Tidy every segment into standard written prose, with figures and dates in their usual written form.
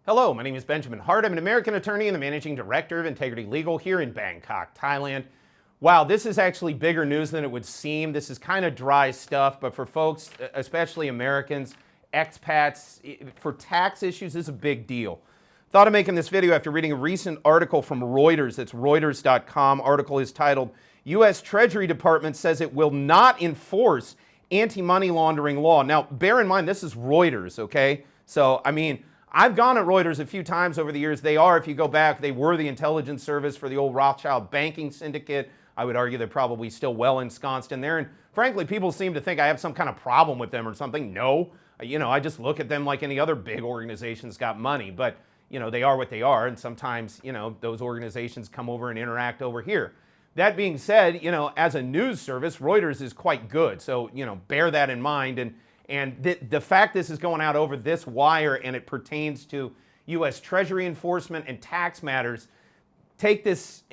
Hello, my name is Benjamin Hart. I'm an American attorney and the managing director of Integrity Legal here in Bangkok, Thailand. Wow, this is actually bigger news than it would seem. This is kind of dry stuff, but for folks, especially Americans, expats, for tax issues, this is a big deal. Thought of making this video after reading a recent article from Reuters. It's Reuters.com. Article is titled, U.S. Treasury Department says it will not enforce anti-money laundering law. Now, bear in mind, this is Reuters, okay? So, I mean, I've gone at Reuters a few times over the years. They are, if you go back, they were the intelligence service for the old Rothschild banking syndicate. I would argue they're probably still well ensconced in there. And frankly, people seem to think I have some kind of problem with them or something. No, I just look at them like any other big organization that's got money. But, they are what they are. And sometimes, those organizations come over and interact over here. That being said, as a news service, Reuters is quite good. So, bear that in mind. And the fact this is going out over this wire and it pertains to U.S. Treasury enforcement and tax matters, take this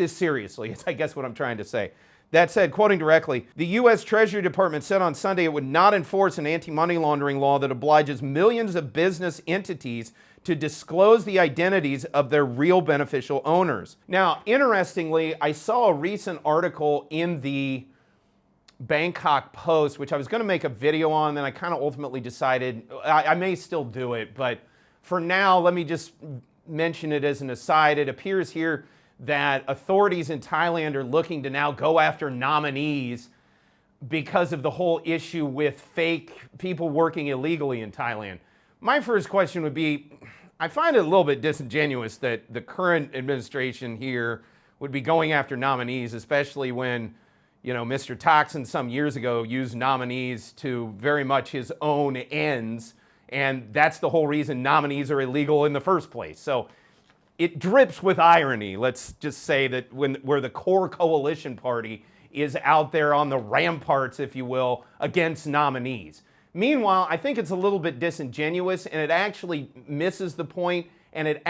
seriously, is I guess what I'm trying to say. That said, quoting directly, the U.S. Treasury Department said on Sunday it would not enforce an anti-money laundering law that obliges millions of business entities to disclose the identities of their real beneficial owners. Now, interestingly, I saw a recent article in the Bangkok Post, which I was going to make a video on, then I kind of ultimately decided I may still do it, but for now, let me just mention it as an aside. It appears here that authorities in Thailand are looking to now go after nominees because of the whole issue with fake people working illegally in Thailand. My first question would be, I find it a little bit disingenuous that the current administration here would be going after nominees, especially when Mr. Thaksin some years ago used nominees to very much his own ends, and that's the whole reason nominees are illegal in the first place. So it drips with irony. Let's just say that where the core coalition party is out there on the ramparts, if you will, against nominees. Meanwhile, I think it's a little bit disingenuous, and it actually misses the point, and it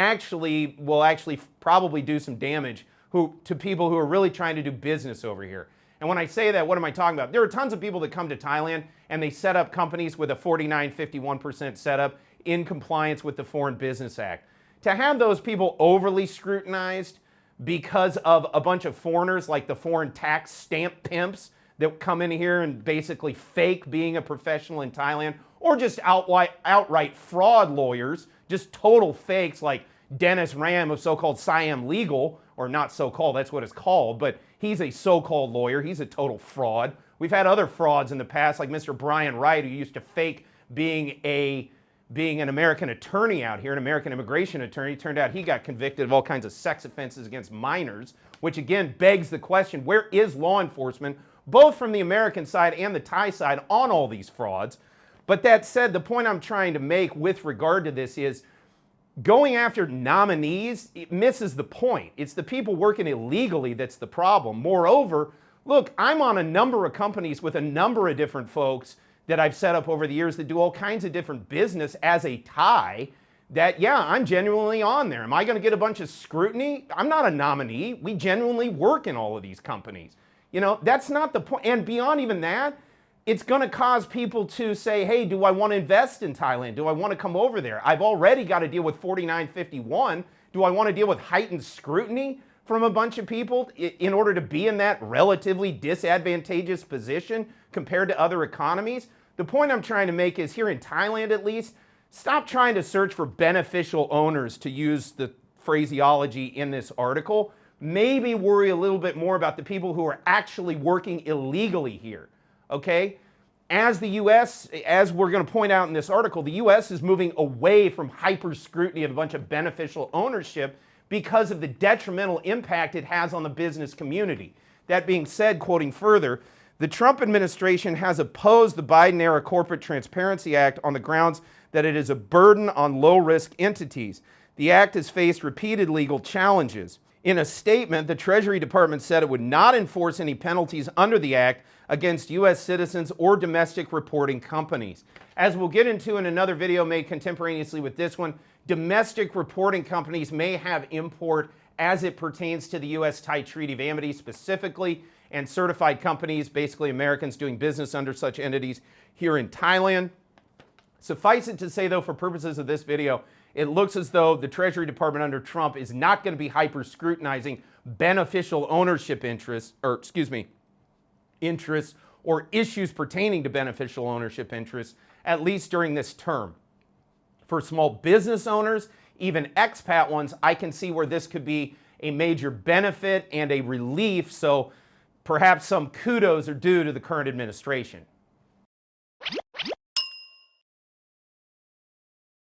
will probably do some damage to people who are really trying to do business over here. And when I say that, what am I talking about? There are tons of people that come to Thailand and they set up companies with a 49-51% setup in compliance with the Foreign Business Act. To have those people overly scrutinized because of a bunch of foreigners like the foreign tax stamp pimps that come in here and basically fake being a professional in Thailand, or just outright fraud lawyers, just total fakes like Dennis Ram of so-called Siam Legal, or not so-called, that's what it's called, but he's a so-called lawyer. He's a total fraud. We've had other frauds in the past, like Mr. Brian Wright, who used to fake being an American attorney out here, an American immigration attorney. Turned out he got convicted of all kinds of sex offenses against minors, which again begs the question, where is law enforcement, both from the American side and the Thai side, on all these frauds? But that said, the point I'm trying to make with regard to this is, going after nominees, it misses the point. It's the people working illegally that's the problem. Moreover, look, I'm on a number of companies with a number of different folks that I've set up over the years that do all kinds of different business as a Thai that, yeah, I'm genuinely on there. Am I going to get a bunch of scrutiny? I'm not a nominee. We genuinely work in all of these companies. That's not the point. And beyond even that, it's going to cause people to say, hey, do I want to invest in Thailand? Do I want to come over there? I've already got to deal with 4951. Do I want to deal with heightened scrutiny from a bunch of people in order to be in that relatively disadvantageous position compared to other economies? The point I'm trying to make is, here in Thailand at least, stop trying to search for beneficial owners, to use the phraseology in this article. Maybe worry a little bit more about the people who are actually working illegally here. Okay? As the U.S., as we're going to point out in this article, the U.S. is moving away from hyper scrutiny of a bunch of beneficial ownership because of the detrimental impact it has on the business community. That being said, quoting further, the Trump administration has opposed the Biden-era Corporate Transparency Act on the grounds that it is a burden on low-risk entities. The act has faced repeated legal challenges. In a statement, the Treasury Department said it would not enforce any penalties under the act against U.S. citizens or domestic reporting companies. As we'll get into in another video made contemporaneously with this one, domestic reporting companies may have import as it pertains to the U.S.-Thai Treaty of Amity specifically, and certified companies, basically Americans doing business under such entities here in Thailand. Suffice it to say, though, for purposes of this video, it looks as though the Treasury Department under Trump is not going to be hyper-scrutinizing beneficial ownership interests, interests or issues pertaining to beneficial ownership interests, at least during this term. For small business owners, even expat ones, I can see where this could be a major benefit and a relief, so perhaps some kudos are due to the current administration.